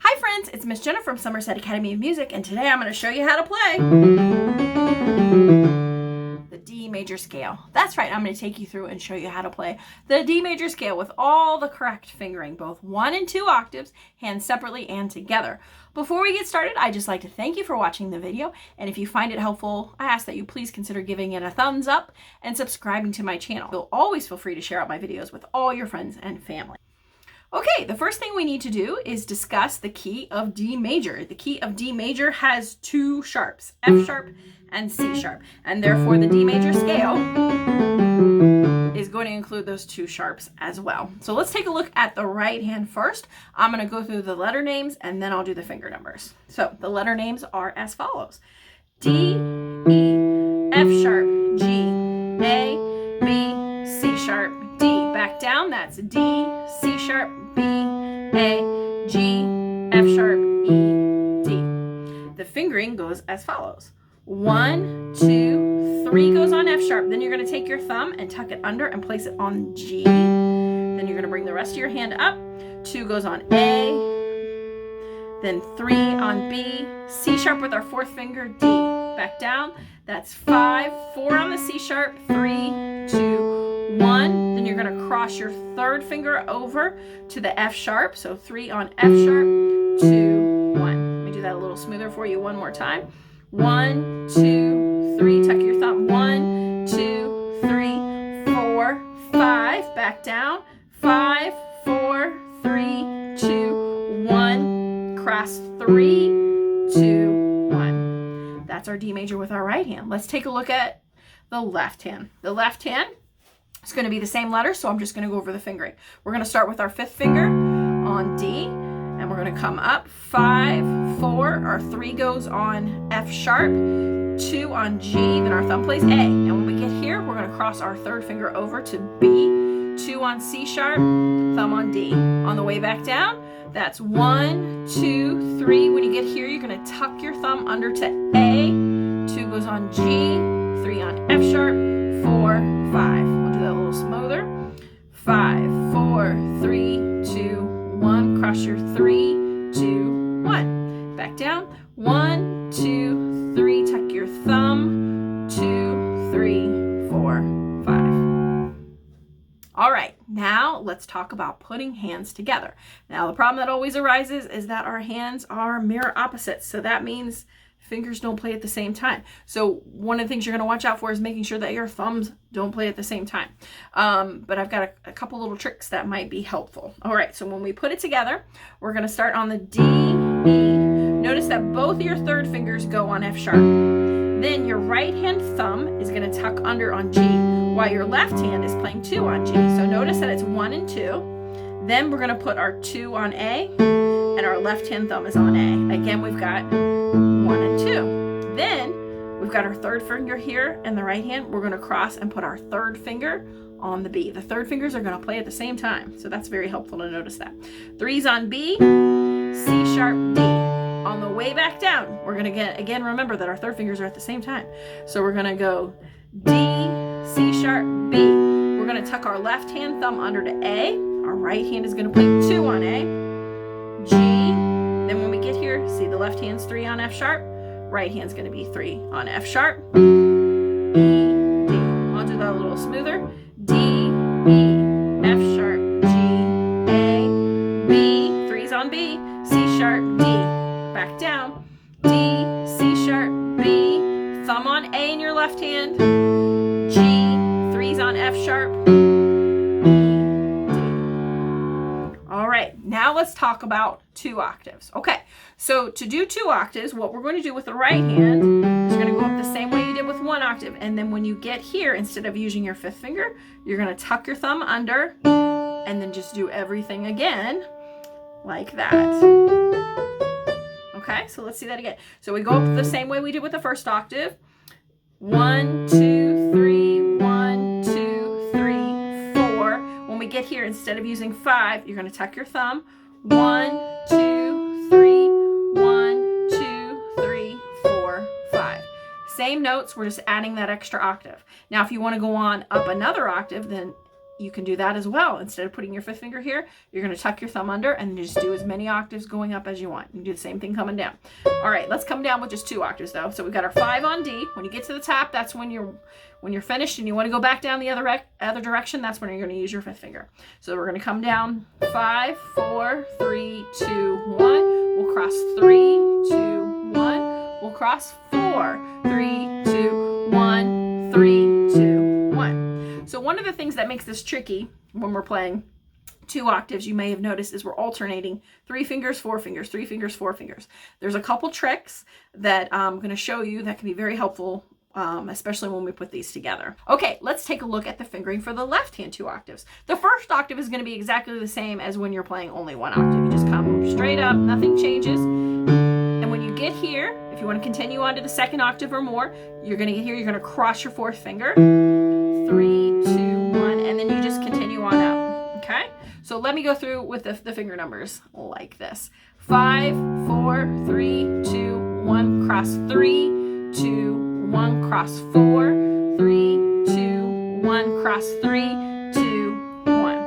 Hi friends, it's Miss Jenifer from Somerset Academy of Music, and today I'm going to show you how to play the D major scale. That's right, I'm going to take you through and show you how to play the D major scale with all the correct fingering, both 1 and 2 octaves, hands separately and together. Before we get started, I'd just like to thank you for watching the video, and if you find it helpful, I ask that you please consider giving it a thumbs up and subscribing to my channel. You'll always feel free to share out my videos with all your friends and family. Okay, the first thing we need to do is discuss the key of D major. The key of D major has 2 sharps, F sharp and C sharp, and therefore the D major scale is going to include those 2 sharps as well. So let's take a look at the right hand first. I'm going to go through the letter names and then I'll do the finger numbers. So the letter names are as follows: D, E, F sharp, G, A, B, C sharp, D. Back down, that's D, C sharp, B, A, G, F sharp, E, D. The fingering goes as follows: 1, 2, 3 goes on F sharp. Then you're going to take your thumb and tuck it under and place it on G. Then you're going to bring the rest of your hand up. 2 goes on A. Then 3 on B. C sharp with our 4th finger, D. Back down. That's 5, 4 on the C sharp, 3, 2, 1. Then you're going to cross your 3rd finger over to the F sharp. So 3 on F sharp, 2, 1. Let me do that a little smoother for you one more time. 1, 2, 3. Tuck your thumb. 1, 2, 3, 4, 5. Back down. 5, 4, 3, 2, 1. Cross 3, 2, 1. That's our D major with our right hand. Let's take a look at the left hand. The left hand is going to be the same letter, so I'm just going to go over the fingering. We're going to start with our 5th finger on D, and we're going to come up 5, 4. Our 3 goes on F sharp, 2 on G, then our thumb plays A. And when we get here, we're going to cross our 3rd finger over to B, 2 on C sharp, thumb on D. On the way back down, that's 1, 2, 3. When you get here, you're going to tuck your thumb under to A, 2 goes on G, 3 on F sharp, 4, 5. I'll do that a little smoother. 5, 4, 3, 2, 1. Cross your 3, 2, 1. Back down. 1, 2, 3. Tuck your thumb. 2, 3, 4, 5. All right, now let's talk about putting hands together. Now the problem that always arises is that our hands are mirror opposites. So that means fingers don't play at the same time. So one of the things you're going to watch out for is making sure that your thumbs don't play at the same time. But I've got a couple little tricks that might be helpful. All right, so when we put it together, we're going to start on the D, E. Notice that both of your 3rd fingers go on F sharp. Then your right hand thumb is going to tuck under on G, while your left hand is playing 2 on G. So notice that it's 1 and 2. Then we're going to put our 2 on A, and our left hand thumb is on A. Again, we've got 1 and 2. Then we've got our 3rd finger here in the right hand. We're going to cross and put our 3rd finger on the B. The 3rd fingers are going to play at the same time, so that's very helpful to notice that. 3's on B, C sharp, D. On the way back down, we're going to get, again, remember that our 3rd fingers are at the same time. So we're going to go D, C sharp, B. We're going to tuck our left hand thumb under to A. Our right hand is going to play 2 on A, G. Then when we get here, see the left hand's 3 on F sharp. Right hand's going to be 3 on F sharp, E, D. I'll do that a little smoother. D, E, F sharp, G, A, B. 3's on B, C sharp, D. Back down. D, C sharp, B. Thumb on A in your left hand. G, 3's on F sharp, E, D. All right, now let's talk about 2 octaves. Okay, so to do 2 octaves, what we're going to do with the right hand is you're going to go up the same way you did with 1 octave. And then when you get here, instead of using your 5th finger, you're going to tuck your thumb under and then just do everything again like that. Okay, so let's see that again. So we go up the same way we did with the 1st octave. 1, 2, 3, 1, 2, 3, 4. When we get here, instead of using 5, you're going to tuck your thumb. 1, 2, 3, 1, 2, 3, 4, 5. Same notes, we're just adding that extra octave. Now, if you want to go on up another octave, then you can do that as well. Instead of putting your fifth finger here, you're going to tuck your thumb under and just do as many octaves going up as you want. You do the same thing coming down. All right, let's come down with just 2 octaves though. So we've got our 5 on D. When you get to the top, that's when you're finished and you want to go back down the other direction, that's when you're going to use your fifth finger. So we're going to come down 5, 4, 3, 2, 1. We'll cross 3, 2, 1. We'll cross 4, 3, 2, 1, 3, 2, 1. So one of the things that makes this tricky when we're playing 2 octaves, you may have noticed, is we're alternating 3 fingers, 4 fingers, 3 fingers, 4 fingers. There's a couple tricks that I'm going to show you that can be very helpful, especially when we put these together. Okay, let's take a look at the fingering for the left hand 2 octaves. The first octave is going to be exactly the same as when you're playing only 1 octave. You just come straight up, nothing changes. And when you get here, if you want to continue on to the second octave or more, you're going to get here, you're going to cross your 4th finger. 3, 2, 1, and then you just continue on up. Okay? So let me go through with the finger numbers like this. 5, 4, 3, 2, 1, cross 3, 2, 1, cross 4, 3, 2, 1, cross 3, 2, 1.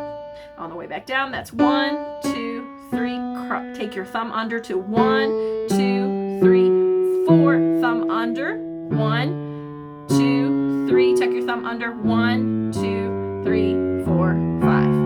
On the way back down, that's 1, 2, 3, take your thumb under to 1, 2, 3, 4, thumb under, 1, 2, 3, tuck your thumb under, 1, 2, 3, 4, 5.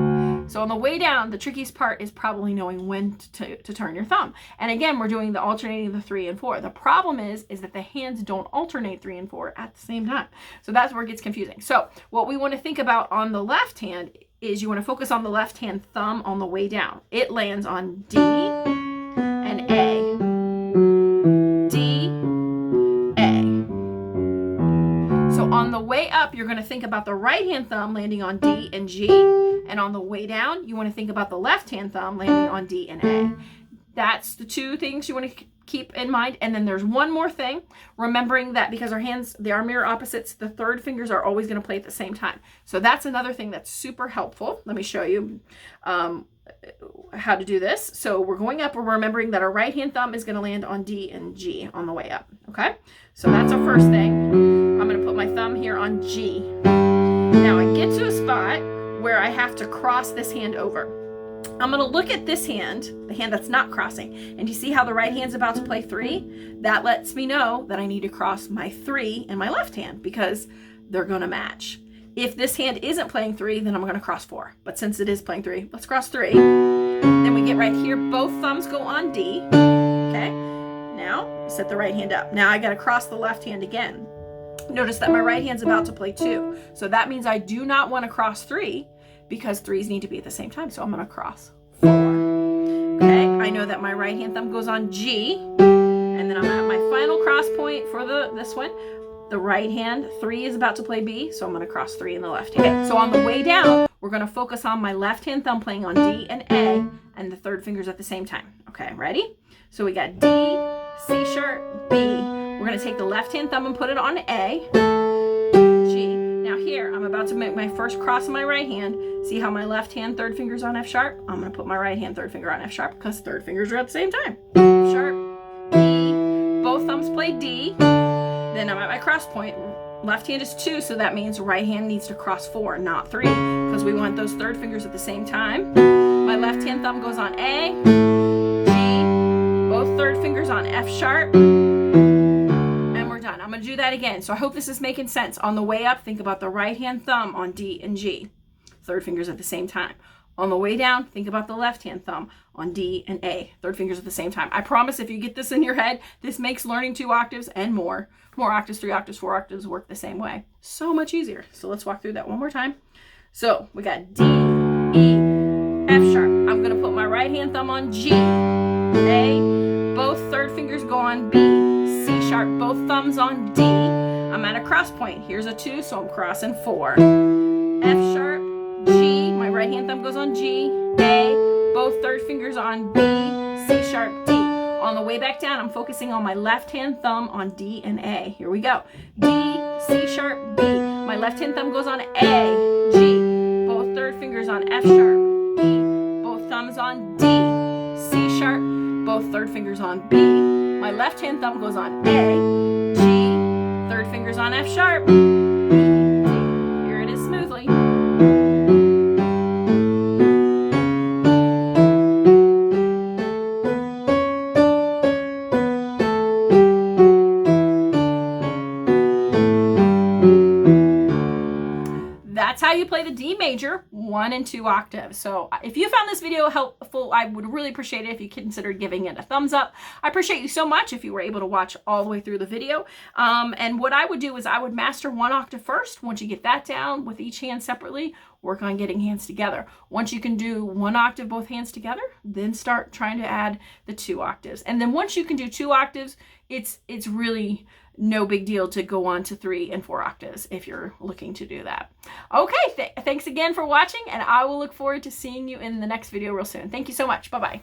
So on the way down, the trickiest part is probably knowing when to turn your thumb. And again, we're doing the alternating the 3 and 4. The problem is that the hands don't alternate 3 and 4 at the same time. So that's where it gets confusing. So what we want to think about on the left hand is you want to focus on the left hand thumb on the way down. It lands on D and A. D, A. So on the way up, you're going to think about the right hand thumb landing on D and G. And on the way down, you want to think about the left hand thumb landing on D and A. That's the 2 things you want to keep in mind. And then there's one more thing, remembering that because our hands, they are mirror opposites, the 3rd fingers are always going to play at the same time. So that's another thing that's super helpful. Let me show you how to do this. So we're going up, we're remembering that our right hand thumb is going to land on D and G on the way up. Okay, so that's our first thing. I'm going to put my thumb here on G. Now I get to a spot where I have to cross this hand over. I'm going to look at this hand, the hand that's not crossing, and you see how the right hand's about to play 3? That lets me know that I need to cross my 3 in my left hand because they're going to match. If this hand isn't playing 3, then I'm going to cross 4. But since it is playing 3, let's cross 3. Then we get right here, both thumbs go on D. Okay, now set the right hand up. Now I got to cross the left hand again. Notice that my right hand's about to play 2. So that means I do not want to cross 3 because 3s need to be at the same time. So I'm going to cross 4. Okay, I know that my right hand thumb goes on G. And then I'm at my final cross point for this one. The right hand, 3 is about to play B. So I'm going to cross 3 in the left hand. Okay, so on the way down, we're going to focus on my left hand thumb playing on D and A and the 3rd fingers at the same time. Okay, ready? So we got D, C sharp, B. We're going to take the left hand thumb and put it on A, G. Now here, I'm about to make my first cross in my right hand. See how my left hand 3rd finger's on F sharp? I'm going to put my right hand 3rd finger on F sharp because 3rd fingers are at the same time. F sharp, E, both thumbs play D. Then I'm at my cross point. Left hand is 2, so that means right hand needs to cross 4, not 3, because we want those 3rd fingers at the same time. My left hand thumb goes on A, G, both 3rd fingers on F sharp. I'm going to do that again. So I hope this is making sense. On the way up, think about the right hand thumb on D and G. 3rd fingers at the same time. On the way down, think about the left hand thumb on D and A. 3rd fingers at the same time. I promise if you get this in your head, this makes learning 2 octaves and more octaves, 3 octaves, 4 octaves work the same way. So much easier. So let's walk through that one more time. So we got D, E, F sharp. I'm going to put my right hand thumb on G, A, both 3rd fingers go on B, C sharp, both thumbs on D. I'm at a cross point. Here's a 2, so I'm crossing 4. F sharp, G, my right hand thumb goes on G, A, both 3rd fingers on B, C sharp, D. On the way back down, I'm focusing on my left hand thumb on D and A. Here we go. D, C sharp, B. My left hand thumb goes on A, G, both 3rd fingers on F sharp, E, both thumbs on D, C sharp, both 3rd fingers on B. My left hand thumb goes on A, G, 3rd fingers on F sharp, E, D. Here it is smoothly. that's how you play the D major 1 and 2 octaves. So if you found this video helpful, I would really appreciate it if you considered giving it a thumbs up. I appreciate you so much if you were able to watch all the way through the video. And what I would do is I would master 1 octave first. Once you get that down with each hand separately, work on getting hands together. Once you can do 1 octave, both hands together, then start trying to add the 2 octaves. And then once you can do 2 octaves, it's really no big deal to go on to 3 and 4 octaves if you're looking to do that. Okay, thanks again for watching, and I will look forward to seeing you in the next video real soon. Thank you so much. Bye-bye.